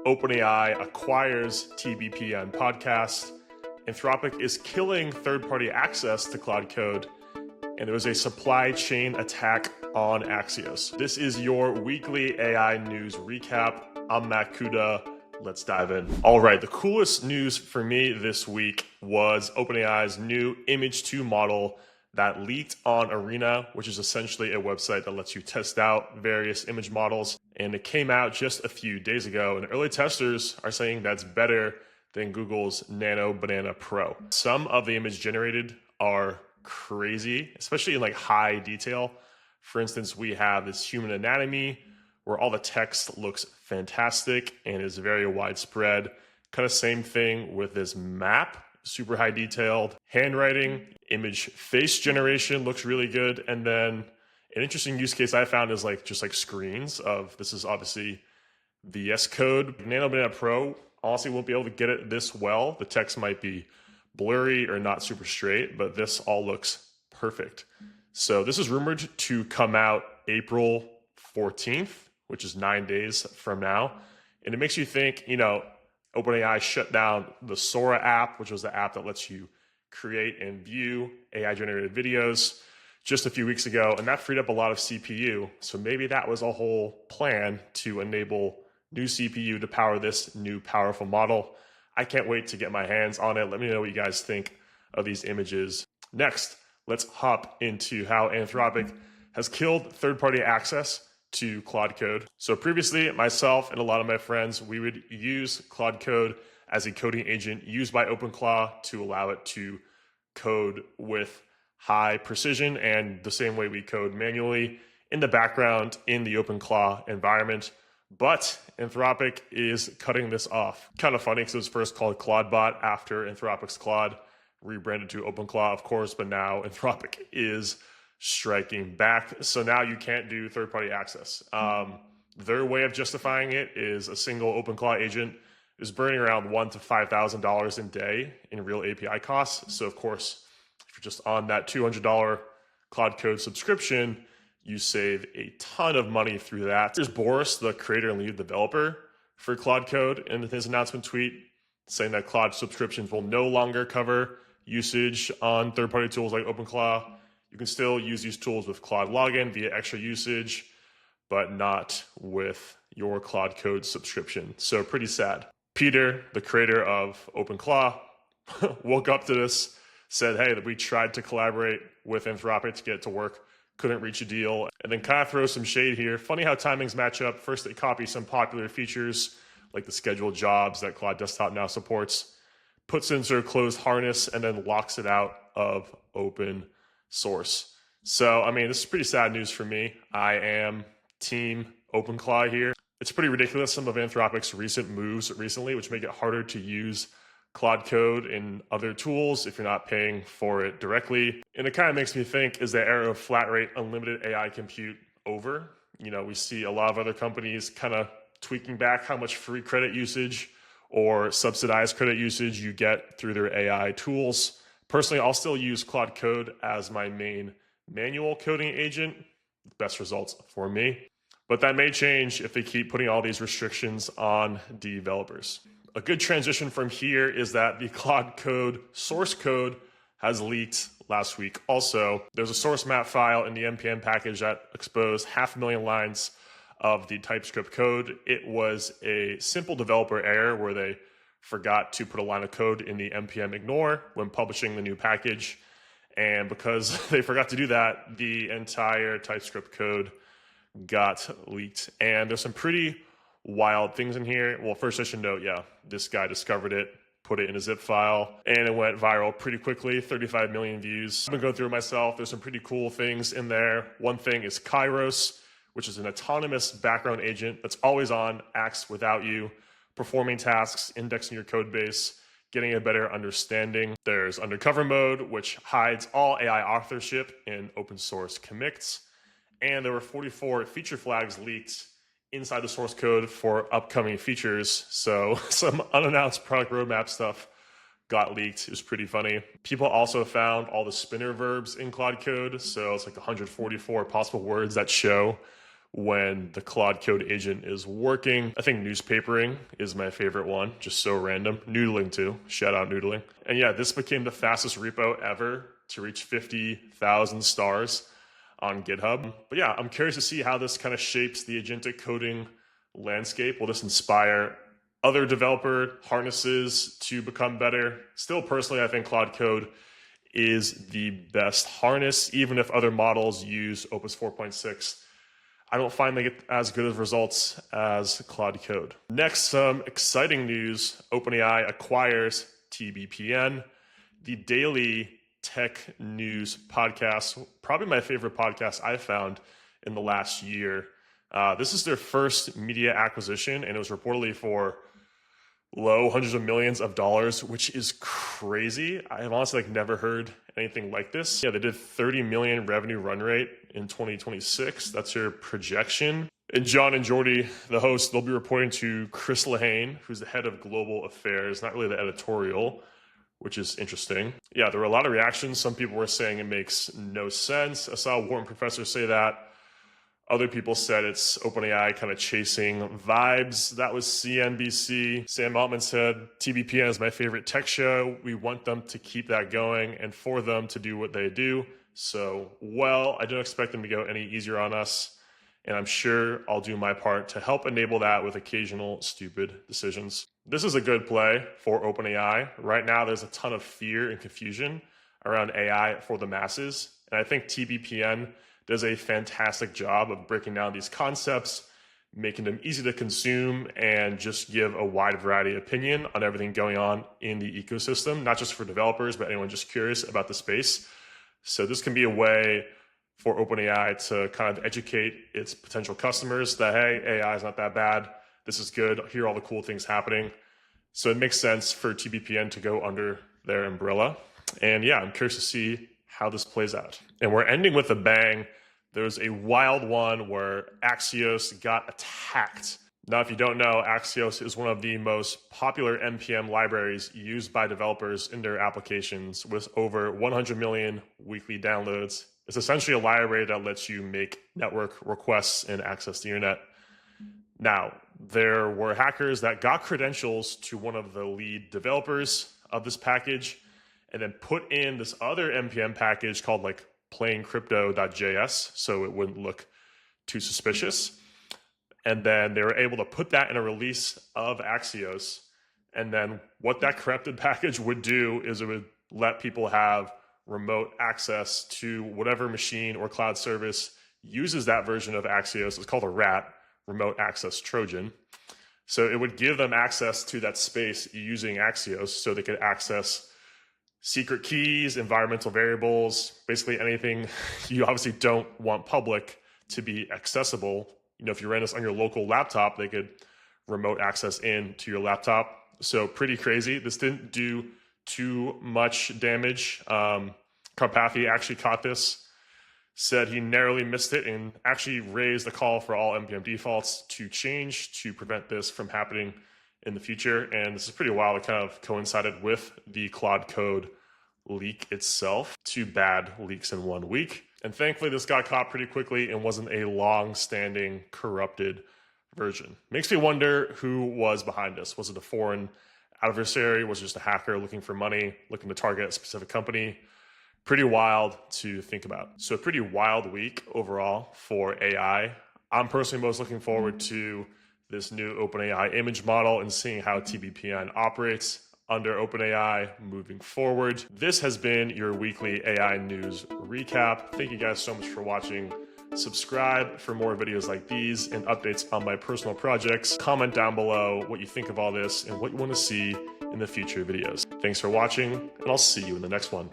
OpenAI acquires TBPN podcast. Anthropic is killing third-party access to Claude Code. And there was a supply chain attack on Axios. This is your weekly AI news recap. I'm Matt Kuda. Let's dive in. All right, the coolest news for me this week was OpenAI's new Image 2 model that leaked on Arena, which is essentially a website that lets you test out various image models. And it came out just a few days ago, and early testers are saying that's better than Google's Nano Banana Pro. Some of the image generated are crazy, especially in like high detail. For instance, we have this human anatomy where all the text looks fantastic and is very widespread. Kind of same thing with this map, super high detailed. Handwriting, image face generation looks really good. And then an interesting use case I found is like just like screens of, this is obviously VS Code. Nano Banana Pro honestly won't be able to get it this well. The text might be blurry or not super straight, but this all looks perfect. So this is rumored to come out April 14th, which is 9 days from now. And it makes you think, OpenAI shut down the Sora app, which was the app that lets you create and view AI generated videos just a few weeks ago. And that freed up a lot of CPU. So maybe that was a whole plan to enable new CPU to power this new powerful model. I can't wait to get my hands on it. Let me know what you guys think of these images. Next, let's hop into how Anthropic has killed third-party access to Claude Code. So previously, myself and a lot of my friends, we would use Claude Code as a coding agent used by OpenClaw to allow it to code with high precision and the same way we code manually in the background in the OpenClaw environment. But Anthropic is cutting this off. Kind of funny because it was first called ClaudeBot after Anthropic's Claude, rebranded to OpenClaw, of course, but now Anthropic is striking back. So now you can't do third-party access. Their way of justifying it is a single OpenClaw agent is burning around $1,000 to $5,000 a day in real API costs. So of course, if you're just on that $200 Claude Code subscription, you save a ton of money through that. There's Boris, the creator and lead developer for Claude Code, in his announcement tweet saying that Claude subscriptions will no longer cover usage on third-party tools like OpenClaw. You can still use these tools with Claude login via extra usage, but not with your Claude Code subscription. So pretty sad. Peter, the creator of OpenClaw, woke up to this, said, hey, that we tried to collaborate with Anthropic to get it to work, couldn't reach a deal, and then kind of throw some shade here. Funny how timings match up. First, they copy some popular features like the scheduled jobs that Claude Desktop now supports, puts it into a closed harness, and then locks it out of open source. So, this is pretty sad news for me. I am team OpenClaw here. It's pretty ridiculous, some of Anthropic's recent moves recently, which make it harder to use Claude Code in other tools if you're not paying for it directly. And it kind of makes me think, is the era of flat rate unlimited AI compute over? We see a lot of other companies kind of tweaking back how much free credit usage or subsidized credit usage you get through their AI tools. Personally, I'll still use Claude Code as my main manual coding agent. Best results for me. But that may change if they keep putting all these restrictions on developers. A good transition from here is that the Claude Code source code has leaked last week. Also, there's a source map file in the NPM package that exposed 500,000 lines of the TypeScript code. It was a simple developer error where they forgot to put a line of code in the NPM ignore when publishing the new package. And because they forgot to do that, the entire TypeScript code got leaked. And there's some pretty wild things in here. Well, first I should note, this guy discovered it, put it in a zip file, and it went viral pretty quickly, 35 million views. I've been going through it myself. There's some pretty cool things in there. One thing is KAIROS, which is an autonomous background agent that's always on, acts without you, performing tasks, indexing your code base, getting a better understanding. There's undercover mode, which hides all AI authorship in open source commits. And there were 44 feature flags leaked inside the source code for upcoming features. So some unannounced product roadmap stuff got leaked. It was pretty funny. People also found all the spinner verbs in Claude Code. So it's like 144 possible words that show when the Claude Code agent is working. I think newspapering is my favorite one, just so random. Noodling too, shout out noodling. And yeah, this became the fastest repo ever to reach 50,000 stars on GitHub. But yeah, I'm curious to see how this kind of shapes the agentic coding landscape. Will this inspire other developer harnesses to become better? Still, personally, I think Claude Code is the best harness, even if other models use Opus 4.6. I don't find they get as good of results as Claude Code. Next, some exciting news. OpenAI acquires TBPN, the daily tech news podcast, probably my favorite podcast I've found in the last year. This is their first media acquisition, and it was reportedly for low hundreds of millions of dollars, which is crazy. I have honestly never heard anything like this. Yeah, they did 30 million revenue run rate in 2026. That's your projection. And John and Jordy, the host, they'll be reporting to Chris Lehane, who's the head of global affairs, not really the editorial, which is interesting. Yeah, there were a lot of reactions. Some people were saying it makes no sense. I saw a Wharton professor say that. Other people said it's OpenAI kind of chasing vibes. That was CNBC. Sam Altman said, TBPN is my favorite tech show. We want them to keep that going and for them to do what they do. So, well, I don't expect them to go any easier on us. And I'm sure I'll do my part to help enable that with occasional stupid decisions. This is a good play for OpenAI. Right now, there's a ton of fear and confusion around AI for the masses. And I think TBPN does a fantastic job of breaking down these concepts, making them easy to consume, and just give a wide variety of opinion on everything going on in the ecosystem, not just for developers, but anyone just curious about the space. So this can be a way for OpenAI to kind of educate its potential customers that, hey, AI is not that bad. This is good. Here are all the cool things happening. So it makes sense for TBPN to go under their umbrella. And yeah, I'm curious to see how this plays out. And we're ending with a bang. There's a wild one where Axios got attacked. Now, if you don't know, Axios is one of the most popular NPM libraries used by developers in their applications with over 100 million weekly downloads. It's essentially a library that lets you make network requests and access the internet. Now, there were hackers that got credentials to one of the lead developers of this package and then put in this other NPM package called like plain-crypto.js, so it wouldn't look too suspicious. And then they were able to put that in a release of Axios. And then what that corrupted package would do is it would let people have remote access to whatever machine or cloud service uses that version of Axios. It's called a RAT, Remote Access Trojan. So it would give them access to that space using Axios so they could access secret keys, environmental variables, basically anything you obviously don't want public to be accessible. You know, if you ran this on your local laptop, they could remote access in to your laptop. So pretty crazy. This didn't do too much damage. Karpathy actually caught this, said he narrowly missed it, and actually raised the call for all NPM defaults to change to prevent this from happening in the future. And this is pretty wild. It kind of coincided with the Claude Code leak itself. 2 bad leaks in 1 week. And thankfully, this got caught pretty quickly and wasn't a long-standing corrupted version. Makes me wonder who was behind this. Was it a foreign adversary? Was it just a hacker looking for money, looking to target a specific company? Pretty wild to think about. So a pretty wild week overall for AI. I'm personally most looking forward to this new OpenAI image model and seeing how TBPN operates under OpenAI moving forward. This has been your weekly AI news recap. Thank you guys so much for watching. Subscribe for more videos like these and updates on my personal projects. Comment down below what you think of all this and what you want to see in the future videos. Thanks for watching, and I'll see you in the next one.